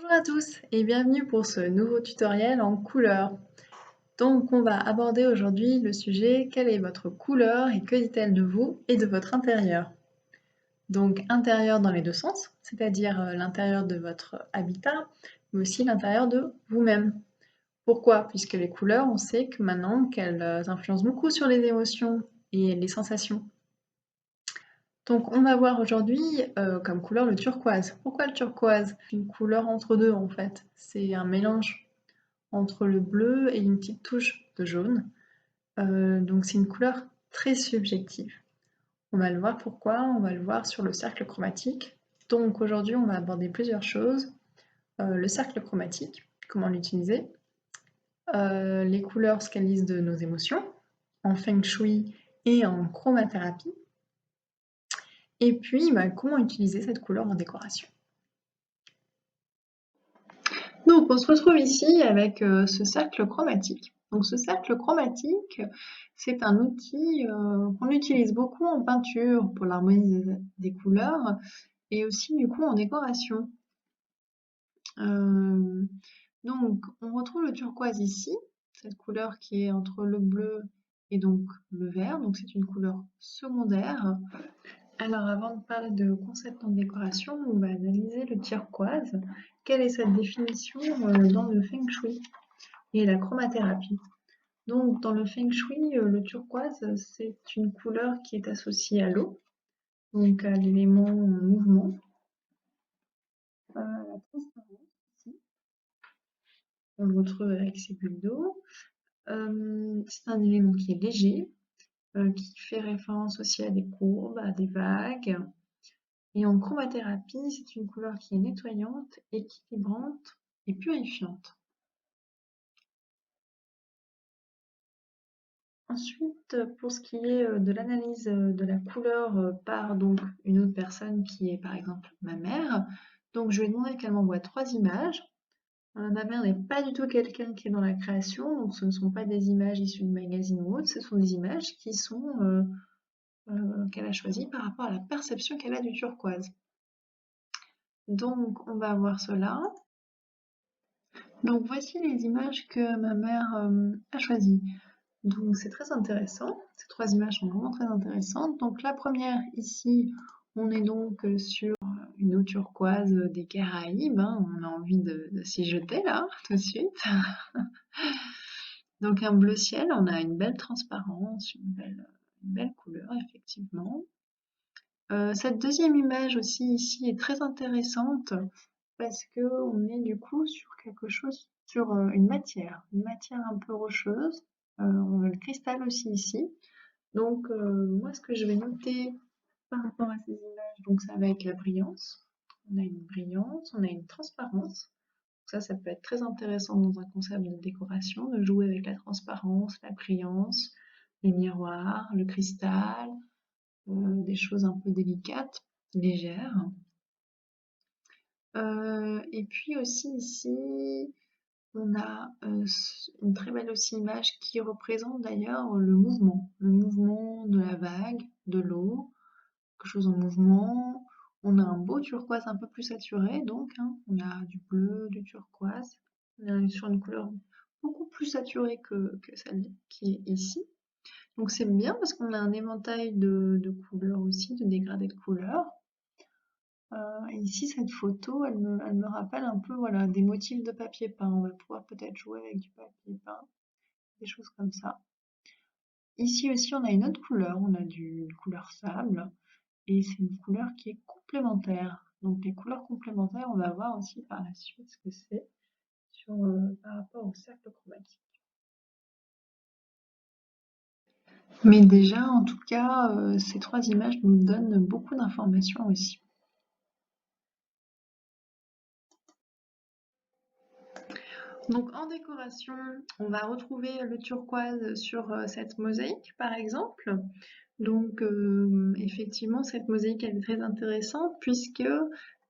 Bonjour à tous et bienvenue pour ce nouveau tutoriel en couleurs. Donc on va aborder aujourd'hui le sujet quelle est votre couleur et que dit-elle de vous et de votre intérieur. Donc intérieur dans les deux sens, c'est-à-dire l'intérieur de votre habitat, mais aussi l'intérieur de vous-même. Pourquoi? Puisque les couleurs, on sait que maintenant qu'elles influencent beaucoup sur les émotions et les sensations. Donc on va voir aujourd'hui comme couleur le turquoise. Pourquoi le turquoise? Une couleur entre deux en fait. C'est un mélange entre le bleu et une petite touche de jaune. Donc c'est une couleur très subjective. On va le voir pourquoi, on va le voir sur le cercle chromatique. Donc aujourd'hui on va aborder plusieurs choses. Le cercle chromatique, comment l'utiliser, les couleurs, ce qu'elles disent de nos émotions, en feng shui et en chromathérapie, et puis comment utiliser cette couleur en décoration. Donc on se retrouve ici avec ce cercle chromatique. Donc ce cercle chromatique, c'est un outil qu'on utilise beaucoup en peinture pour l'harmonie des couleurs et aussi du coup en décoration. Donc on retrouve le turquoise ici, cette couleur qui est entre le bleu et donc le vert, donc c'est une couleur secondaire. Alors avant de parler de concept en décoration, on va analyser le turquoise. Quelle est sa définition dans le feng shui et la chromathérapie? Donc dans le feng shui, le turquoise, c'est une couleur qui est associée à l'eau, donc à l'élément mouvement. La transparence ici, on le retrouve avec ces bulles d'eau. C'est un élément qui est léger, qui fait référence aussi à des courbes, à des vagues. Et en chromathérapie, c'est une couleur qui est nettoyante, équilibrante et purifiante. Ensuite, pour ce qui est de l'analyse de la couleur par donc une autre personne qui est par exemple ma mère, donc je lui ai demandé qu'elle m'envoie 3 images. Ma mère n'est pas du tout quelqu'un qui est dans la création, donc ce ne sont pas des images issues de magazines ou autres, ce sont des images qui sont qu'elle a choisies par rapport à la perception qu'elle a du turquoise. Donc on va voir cela. Donc voici les images que ma mère a choisies. Donc c'est très intéressant, ces 3 images sont vraiment très intéressantes. Donc la première ici, on est donc sur une eau turquoise des Caraïbes, hein. On a envie de s'y jeter là, tout de suite. Donc un bleu ciel, on a une belle transparence, une belle couleur effectivement. Cette deuxième image aussi ici est très intéressante parce qu'on est du coup sur quelque chose, sur une matière un peu rocheuse. On a le cristal aussi ici. Donc moi ce que je vais noter par rapport à ces images, donc ça va être la brillance. On a une brillance, on a une transparence. Ça peut être très intéressant dans un concept de décoration, de jouer avec la transparence, la brillance, les miroirs, le cristal, des choses un peu délicates, légères. Et puis aussi ici, on a une très belle aussi image qui représente d'ailleurs le mouvement de la vague, de l'eau, quelque chose en mouvement. On a un beau turquoise un peu plus saturé, donc hein, on a du bleu, du turquoise. On est sur une couleur beaucoup plus saturée que celle qui est ici. Donc c'est bien parce qu'on a un éventail de couleurs aussi, de dégradés de couleurs. Et ici, cette photo, elle me rappelle un peu voilà, des motifs de papier peint. On va pouvoir peut-être jouer avec du papier peint, des choses comme ça. Ici aussi, on a une autre couleur, on a une couleur sable, et c'est une couleur qui est complémentaire. Donc les couleurs complémentaires, on va voir aussi par la suite ce que c'est par rapport au cercle chromatique. Mais déjà, en tout cas, ces 3 images nous donnent beaucoup d'informations aussi. Donc en décoration, on va retrouver le turquoise sur cette mosaïque par exemple. Donc effectivement, cette mosaïque elle est très intéressante puisque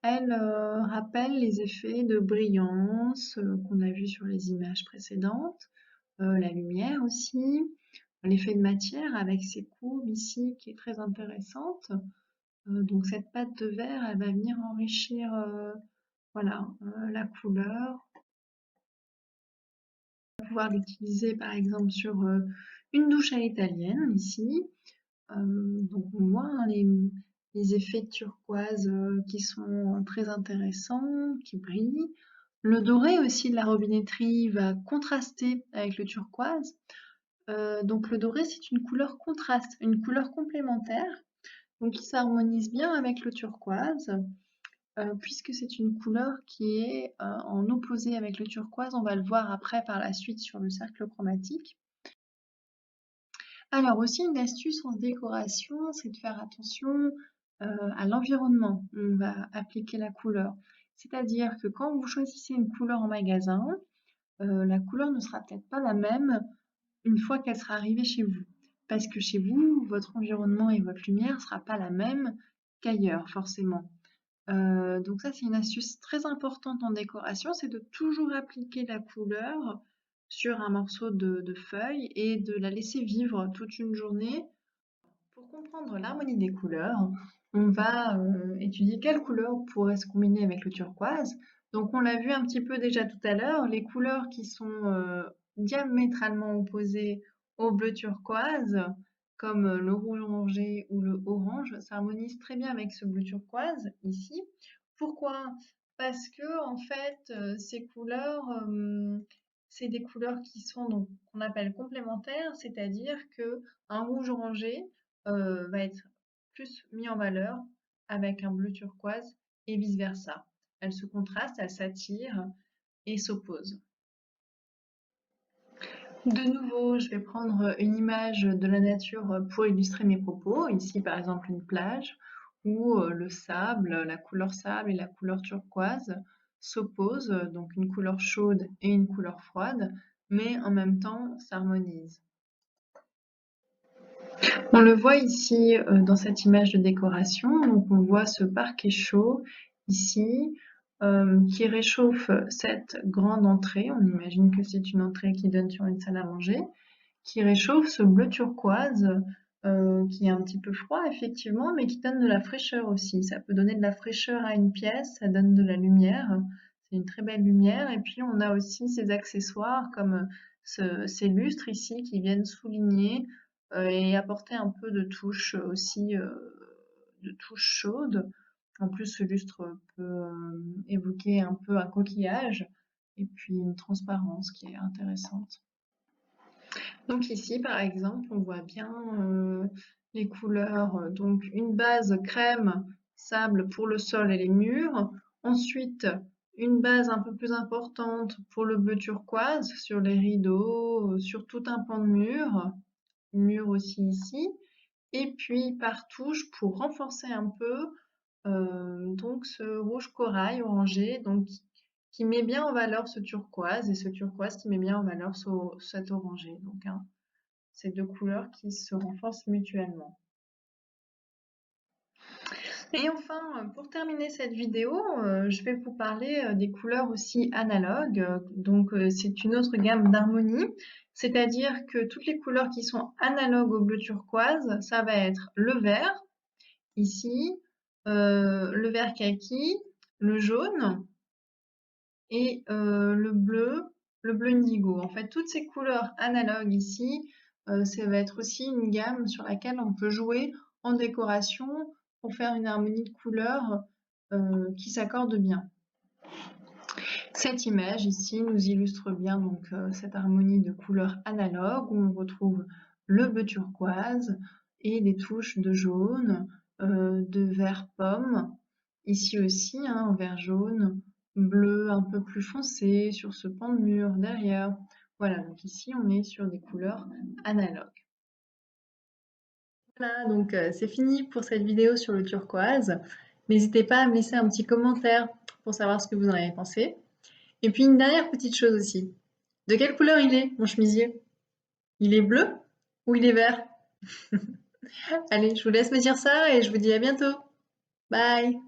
elle rappelle les effets de brillance qu'on a vu sur les images précédentes, la lumière aussi, l'effet de matière avec ces courbes ici qui est très intéressante. Donc cette pâte de verre, elle va venir enrichir Voilà, la couleur. On va pouvoir l'utiliser par exemple sur une douche à l'italienne ici. Donc on voit hein, les effets turquoise qui sont très intéressants, qui brillent. Le doré aussi de la robinetterie va contraster avec le turquoise. Donc le doré c'est une couleur contraste, une couleur complémentaire, donc qui s'harmonise bien avec le turquoise. Puisque c'est une couleur qui est en opposé avec le turquoise, on va le voir après par la suite sur le cercle chromatique. Alors aussi une astuce en décoration, c'est de faire attention à l'environnement où on va appliquer la couleur. C'est-à-dire que quand vous choisissez une couleur en magasin, la couleur ne sera peut-être pas la même une fois qu'elle sera arrivée chez vous. Parce que chez vous, votre environnement et votre lumière ne sera pas la même qu'ailleurs, forcément. Donc ça, c'est une astuce très importante en décoration, c'est de toujours appliquer la couleur sur un morceau de feuille et de la laisser vivre toute une journée. Pour comprendre l'harmonie des couleurs, on va étudier quelles couleurs pourraient se combiner avec le turquoise. Donc on l'a vu un petit peu déjà tout à l'heure, les couleurs qui sont diamétralement opposées au bleu turquoise, comme le rouge orangé ou le orange, s'harmonisent très bien avec ce bleu turquoise ici. Pourquoi? Parce que en fait, ces couleurs, c'est des couleurs qui sont donc qu'on appelle complémentaires, c'est-à-dire que un rouge orangé va être plus mis en valeur avec un bleu turquoise et vice-versa. Elles se contrastent, elles s'attirent et s'opposent. De nouveau, je vais prendre une image de la nature pour illustrer mes propos. Ici, par exemple, une plage où le sable, la couleur sable et la couleur turquoise s'opposent, donc une couleur chaude et une couleur froide, mais en même temps s'harmonisent. On le voit ici dans cette image de décoration, donc on voit ce parquet chaud ici qui réchauffe cette grande entrée. On imagine que c'est une entrée qui donne sur une salle à manger, qui réchauffe ce bleu turquoise qui est un petit peu froid effectivement, mais qui donne de la fraîcheur aussi. Ça peut donner de la fraîcheur à une pièce, ça donne de la lumière. C'est une très belle lumière. Et puis on a aussi ces accessoires comme ces lustres ici qui viennent souligner et apporter un peu de touche aussi, de touche chaude. En plus, ce lustre peut évoquer un peu un coquillage et puis une transparence qui est intéressante. Donc ici, par exemple, on voit bien les couleurs. Donc une base crème, sable pour le sol et les murs. Ensuite, une base un peu plus importante pour le bleu turquoise sur les rideaux, sur tout un pan de mur aussi ici. Et puis par touche pour renforcer un peu donc ce rouge corail orangé donc qui met bien en valeur ce turquoise et ce turquoise qui met bien en valeur cet orangé. Donc ces deux couleurs qui se renforcent mutuellement. Et enfin, pour terminer cette vidéo, je vais vous parler des couleurs aussi analogues. Donc c'est une autre gamme d'harmonie, c'est-à-dire que toutes les couleurs qui sont analogues au bleu turquoise, ça va être le vert, ici, le vert kaki, le jaune et le bleu indigo. En fait, toutes ces couleurs analogues ici, ça va être aussi une gamme sur laquelle on peut jouer en décoration pour faire une harmonie de couleurs qui s'accorde bien. Cette image ici nous illustre bien donc cette harmonie de couleurs analogues où on retrouve le bleu turquoise et des touches de jaune, de vert pomme. Ici aussi, hein, en vert jaune, bleu un peu plus foncé sur ce pan de mur derrière. Voilà, donc ici on est sur des couleurs analogues. Voilà, donc c'est fini pour cette vidéo sur le turquoise. N'hésitez pas à me laisser un petit commentaire pour savoir ce que vous en avez pensé. Et puis une dernière petite chose aussi. De quelle couleur il est, mon chemisier? Il est bleu ou il est vert? Allez, je vous laisse me dire ça et je vous dis à bientôt. Bye!